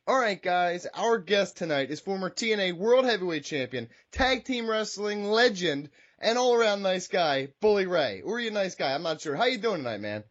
All right, guys, our guest tonight is former TNA World Heavyweight Champion, Tag Team Wrestling legend, and all-around nice guy, Bully Ray. Or are you a nice guy? I'm not sure. How you doing tonight, man?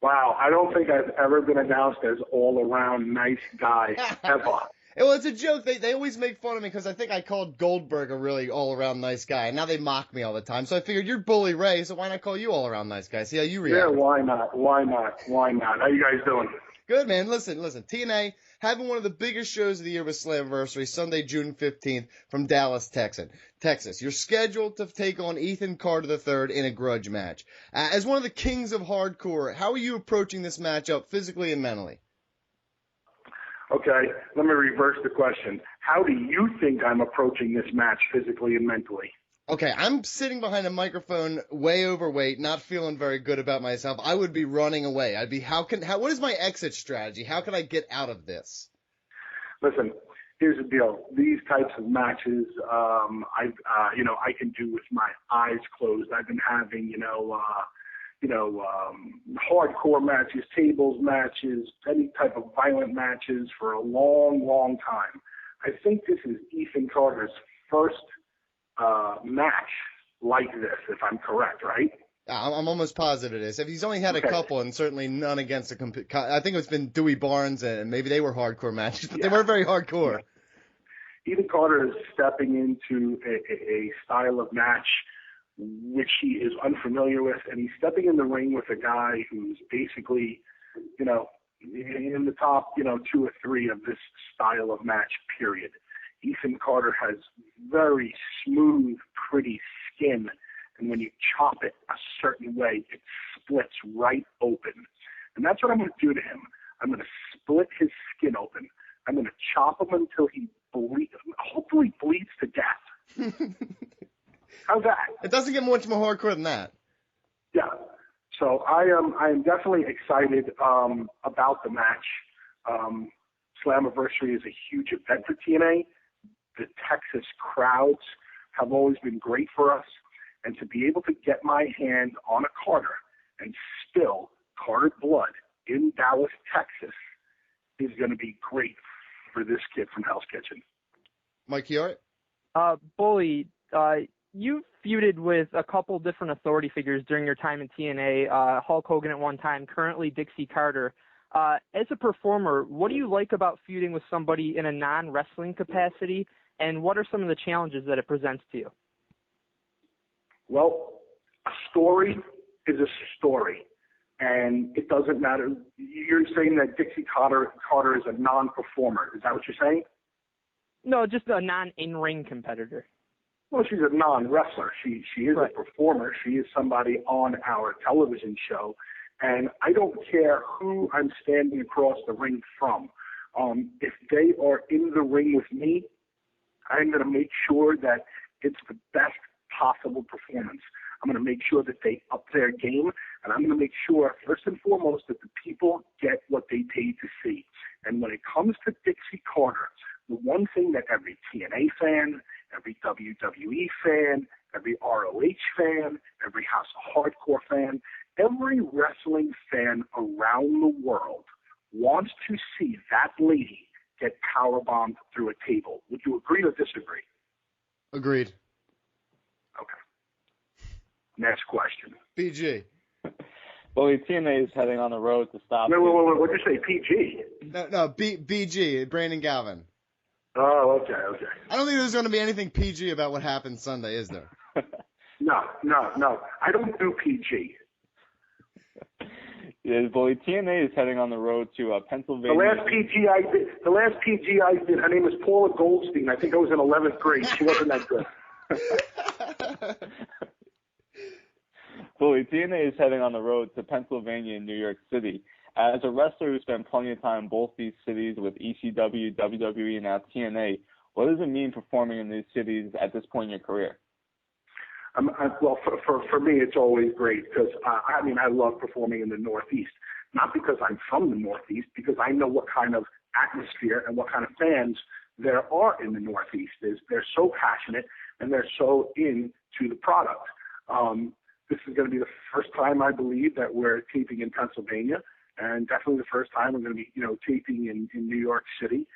Wow, I don't think I've ever been announced as all-around nice guy, ever. Well, it's a joke. They always make fun of me because I think I called Goldberg a really all-around nice guy, and now they mock me all the time. So I figured you're Bully Ray, so why not call you all-around nice guy? See how you react. Yeah, why not? Why not? Why not? How you guys doing? Good, man. Listen. TNA having one of the biggest shows of the year with Slammiversary, Sunday, June 15th from Dallas, Texas. You're scheduled to take on Ethan Carter III in a grudge match. As one of the kings of hardcore, how are you approaching this matchup physically and mentally? Okay, let me reverse the question. How do you think I'm approaching this match physically and mentally? Okay, I'm sitting behind a microphone, way overweight, not feeling very good about myself. I would be running away. I'd be, what is my exit strategy? How can I get out of this? Listen, here's the deal. These types of matches, I can do with my eyes closed. I've been having, hardcore matches, tables matches, any type of violent matches for a long, long time. I think this is Ethan Carter's first match like this, if I'm correct, right? I'm almost positive it is. If he's only had a couple, and certainly none against I think it's been Dewey Barnes, and maybe they were hardcore matches, but they weren't very hardcore. Yeah. Ethan Carter is stepping into a style of match which he is unfamiliar with, and he's stepping in the ring with a guy who's basically, in the top, 2 or 3 of this style of match, period. Ethan Carter has very smooth, pretty skin, and when you chop it a certain way, it splits right open. And that's what I'm going to do to him. I'm going to split his skin open. I'm going to chop him until he hopefully bleeds to death. How's that? It doesn't get much more hardcore than that. Yeah. So I am definitely excited about the match. Slammiversary is a huge event for TNA. The Texas crowds have always been great for us, and to be able to get my hand on a Carter and spill Carter blood in Dallas, Texas, is going to be great for this kid from Hell's Kitchen. Mike Chiari? Bully, you feuded with a couple different authority figures during your time in TNA, Hulk Hogan at one time, currently Dixie Carter. As a performer, what do you like about feuding with somebody in a non-wrestling capacity, and what are some of the challenges that it presents to you? Well, a story is a story, and it doesn't matter. You're saying that Dixie Carter is a non-performer. Is that what you're saying? No, just a non-in-ring competitor. Well, she's a non-wrestler. She is right. A performer. She is somebody on our television show, and I don't care who I'm standing across the ring from. If they are in the ring with me, I'm going to make sure that it's the best possible performance. I'm going to make sure that they up their game, and I'm going to make sure, first and foremost, that the people get what they paid to see. And when it comes to Dixie Carter, the one thing that every TNA fan, every WWE fan, every ROH fan, every House of Hardcore fan, every wrestling fan around the world wants to see that lady get powerbombed through a table. Would you agree or disagree? Agreed. Okay. Next question. PG. Well, TNA is heading on the road to stop. Wait, what did you say, PG? No, BG, Brandon Galvin. Oh, okay. I don't think there's going to be anything PG about what happened Sunday, is there? No. I don't do PG. Yeah, boy, TNA is heading on the road to Pennsylvania. The last PG I did, her name is Paula Goldstein. I think I was in 11th grade. She wasn't that good. Boy, TNA is heading on the road to Pennsylvania and New York City. As a wrestler who spent plenty of time in both these cities with ECW, WWE, and now TNA, what does it mean performing in these cities at this point in your career? Well, for me, it's always great because, I love performing in the Northeast. Not because I'm from the Northeast, because I know what kind of atmosphere and what kind of fans there are in the Northeast. They're so passionate and they're so into the product. This is going to be the first time, I believe, that we're taping in Pennsylvania. and definitely the first time we're going to be, taping in New York City.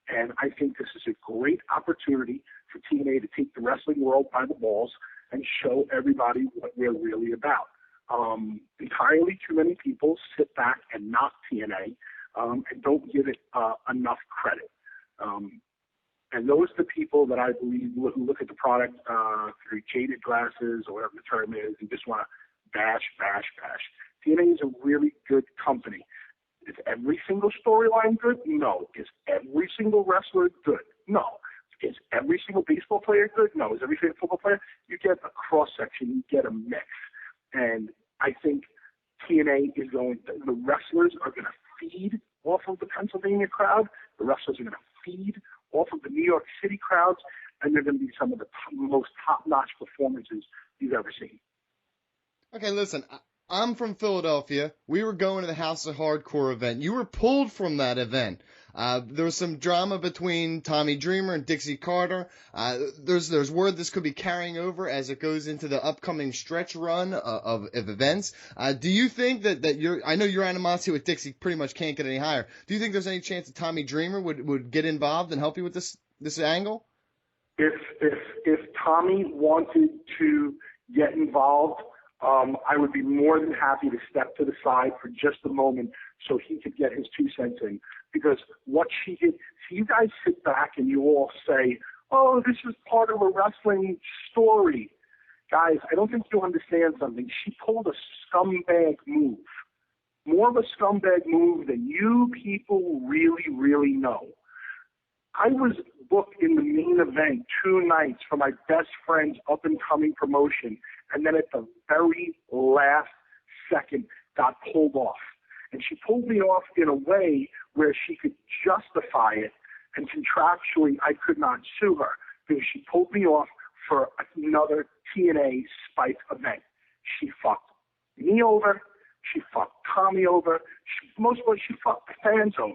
And I think this is a great opportunity for TNA to take the wrestling world by the balls and show everybody what we're really about. Entirely too many people sit back and knock TNA and don't give it enough credit. And those are the people that I believe who look at the product through jaded glasses or whatever the term is and just want to bash. TNA is a really good company. Is every single storyline good? No. Is every single wrestler good? No. Is every single baseball player good? No. Is every single football player? You get a cross-section. You get a mix. And I think TNA is the wrestlers are going to feed off of the Pennsylvania crowd. The wrestlers are going to feed off of the New York City crowds. And they're going to be some of the most top-notch performances you've ever seen. Okay, listen, I'm from Philadelphia. We were going to the House of Hardcore event. You were pulled from that event. There was some drama between Tommy Dreamer and Dixie Carter. There's word this could be carrying over as it goes into the upcoming stretch run of events. Do you think that I know your animosity with Dixie pretty much can't get any higher. Do you think there's any chance that Tommy Dreamer would get involved and help you with this angle? If Tommy wanted to get involved, I would be more than happy to step to the side for just a moment so he could get his 2 cents in. Because what she did, see, you guys sit back and you all say, oh, this is part of a wrestling story. Guys, I don't think you understand something. She pulled a scumbag move. More of a scumbag move than you people really, really know. I was booked in the main event 2 nights for my best friend's up-and-coming promotion, and then at the very last second got pulled off. And she pulled me off in a way where she could justify it, and contractually I could not sue her because she pulled me off for another TNA Spike event. She fucked me over. She fucked Tommy over. Most of all, she fucked the fans over.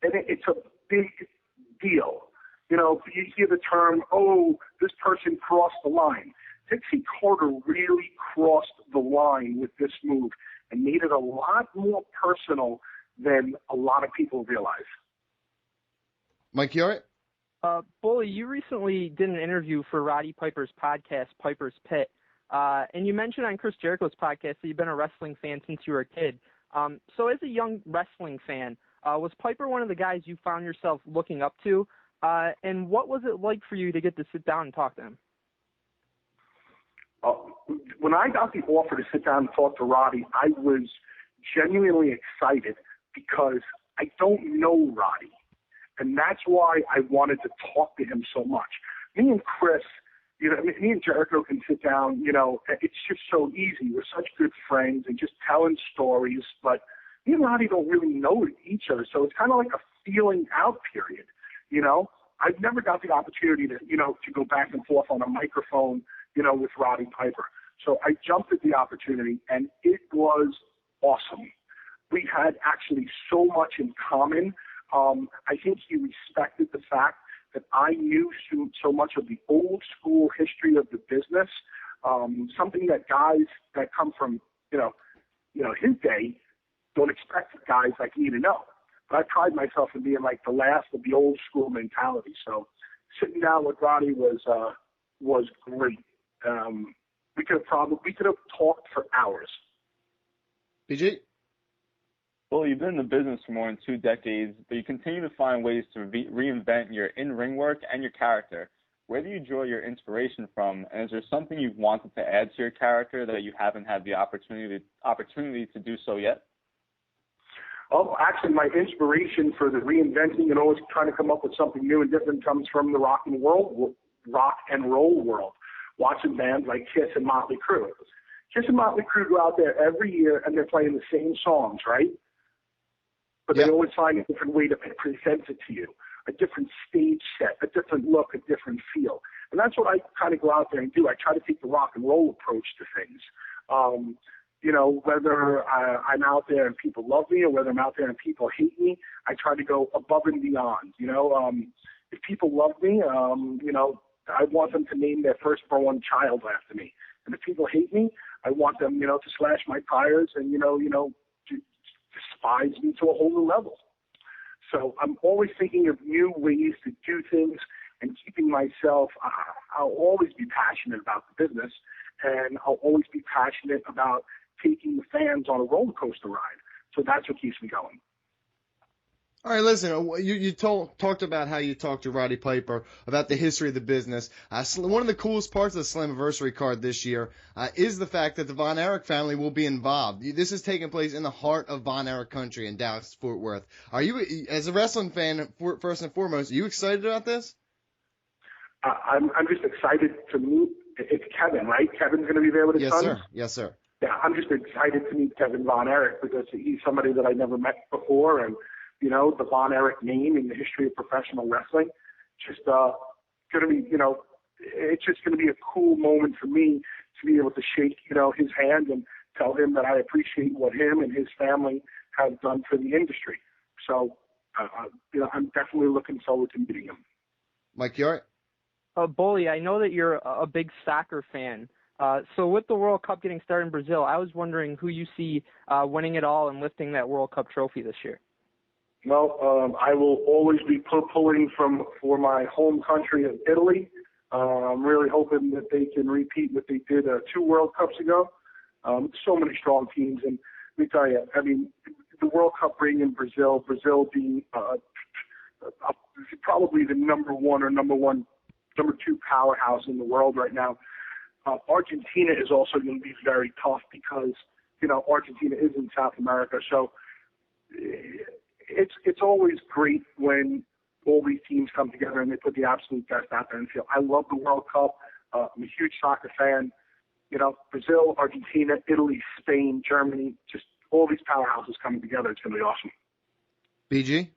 And it's a big deal. You hear the term, oh, this person crossed the line. Dixie Carter really crossed the line with this move and made it a lot more personal than a lot of people realize. Mike, you all right? Bully, you recently did an interview for Roddy Piper's podcast, Piper's Pit, and you mentioned on Chris Jericho's podcast that you've been a wrestling fan since you were a kid. So as a young wrestling fan, was Piper one of the guys you found yourself looking up to? And what was it like for you to get to sit down and talk to him? When I got the offer to sit down and talk to Roddy, I was genuinely excited because I don't know Roddy. And that's why I wanted to talk to him so much. Me and Chris, me and Jericho can sit down, it's just so easy. We're such good friends and just telling stories, but me and Roddy don't really know each other. So it's kind of like a feeling out period, I've never got the opportunity to go back and forth on a microphone, with Roddy Piper. So I jumped at the opportunity, and it was awesome. We had actually so much in common. I think he respected the fact that I knew so much of the old school history of the business, something that guys that come from, his day don't expect guys like me to know. But I pride myself in being like the last of the old school mentality. So sitting down with Roddy was great. We could have talked for hours. BG? Well, you've been in the business for more than 2 decades, but you continue to find ways to reinvent your in-ring work and your character. Where do you draw your inspiration from, and is there something you've wanted to add to your character that you haven't had the opportunity to do so yet? Oh, actually, my inspiration for the reinventing and always trying to come up with something new and different comes from the rock and roll world. Watching bands like Kiss and Motley Crue. Kiss and Motley Crue go out there every year and they're playing the same songs, right? But they always find a different way to present it to you, a different stage set, a different look, a different feel. And that's what I kind of go out there and do. I try to take the rock and roll approach to things. Whether I'm out there and people love me or whether I'm out there and people hate me, I try to go above and beyond. If people love me, I want them to name their firstborn child after me. And if people hate me, I want them, to slash my tires and, despise me to a whole new level. So I'm always thinking of new ways to do things and keeping myself, I'll always be passionate about the business, and I'll always be passionate about taking the fans on a roller coaster ride. So that's what keeps me going. All right, listen, you talked about how you talked to Roddy Piper about the history of the business. One of the coolest parts of the Slammiversary card this year is the fact that the Von Erich family will be involved. This is taking place in the heart of Von Erich country in Dallas, Fort Worth. Are you, as a wrestling fan, first and foremost, are you excited about this? I'm just excited to meet. It's Kevin, right? Kevin's going to be there with his Yes, sons? sir. Yes, sir. Yeah, I'm just excited to meet Kevin Von Erich because he's somebody that I never met before, and you know, the Von Erich name in the history of professional wrestling. Just going to be, you know, it's just going to be a cool moment for me to be able to shake, you know, his hand and tell him that I appreciate what him and his family have done for the industry. So, you know, I'm definitely looking forward to meeting him. Mike, you all right? Bully, I know that you're a big soccer fan. So with the World Cup getting started in Brazil, I was wondering who you see winning it all and lifting that World Cup trophy this year. Well, I will always be pulling for my home country of Italy. I'm really hoping that they can repeat what they did 2 World Cups ago. So many strong teams, and let me tell you, I mean, the World Cup ring in Brazil being probably the number 2 powerhouse in the world right now. Argentina is also going to be very tough because, you know, Argentina is in South America, so it's always great when all these teams come together and they put the absolute best out there in the field. I love the World Cup. I'm a huge soccer fan. You know, Brazil, Argentina, Italy, Spain, Germany, just all these powerhouses coming together. It's going to be awesome. BG?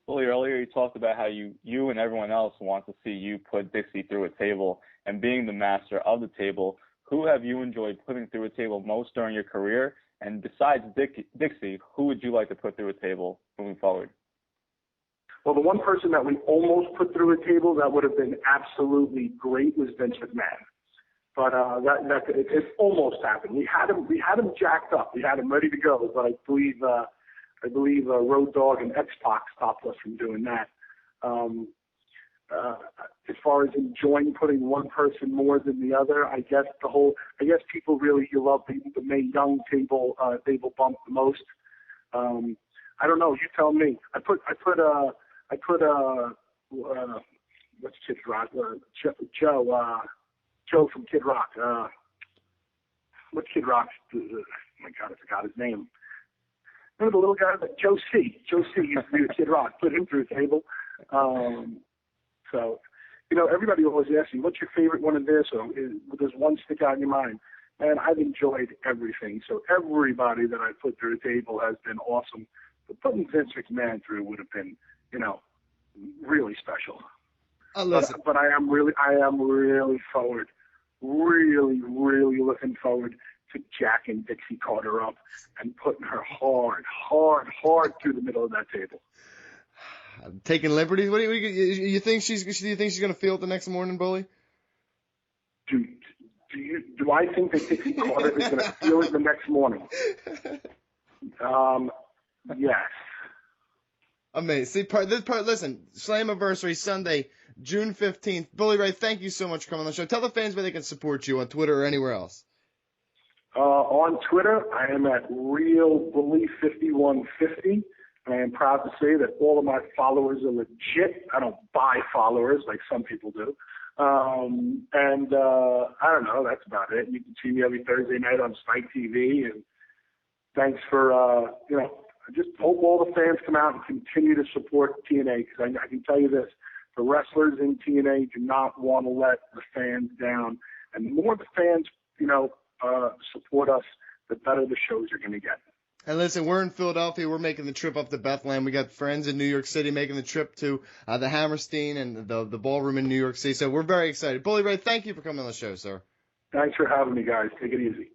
Well, earlier you talked about how you and everyone else want to see you put Dixie through a table, and being the master of the table, who have you enjoyed putting through a table most during your career? And besides Dixie, who would you like to put through a table moving forward? Well, the one person that we almost put through a table that would have been absolutely great was Vince McMahon. But it almost happened. We had him jacked up. We had him ready to go. But I believe Road Dogg and X-Pac stopped us from doing that. As far as enjoying putting one person more than the other, I guess people really love the Mae Young table bump the most. I don't know. You tell me. I put what's Kid Rock? Joe from Kid Rock. What's Kid Rock's? Oh my God, I forgot his name. Remember the little guy? Joe C. Joe C. used to be with Kid Rock. Put him through a table. So, you know, everybody always asks me, what's your favorite one of this? Or does one stick out in your mind? And I've enjoyed everything. So everybody that I put through the table has been awesome. But putting Vince McMahon through would have been, you know, really special. But I am really looking forward to jacking Dixie Carter up and putting her hard through the middle of that table. Taking liberties. What do you think she's going to feel it the next morning, Bully? Do I think that Dixie Carter is going to feel it the next morning? Yes. Amazing. See, listen, Slammiversary Sunday, June 15th. Bully Ray, thank you so much for coming on the show. Tell the fans where they can support you on Twitter or anywhere else. On Twitter, I am at RealBully5150. I am proud to say that all of my followers are legit. I don't buy followers like some people do. I don't know. That's about it. You can see me every Thursday night on Spike TV. And thanks for, I just hope all the fans come out and continue to support TNA, because I can tell you this. The wrestlers in TNA do not want to let the fans down. And the more the fans, support us, the better the shows are going to get. And listen, we're in Philadelphia. We're making the trip up to Bethlehem. We got friends in New York City making the trip to the Hammerstein and the ballroom in New York City. So we're very excited. Bully Ray, thank you for coming on the show, sir. Thanks for having me, guys. Take it easy.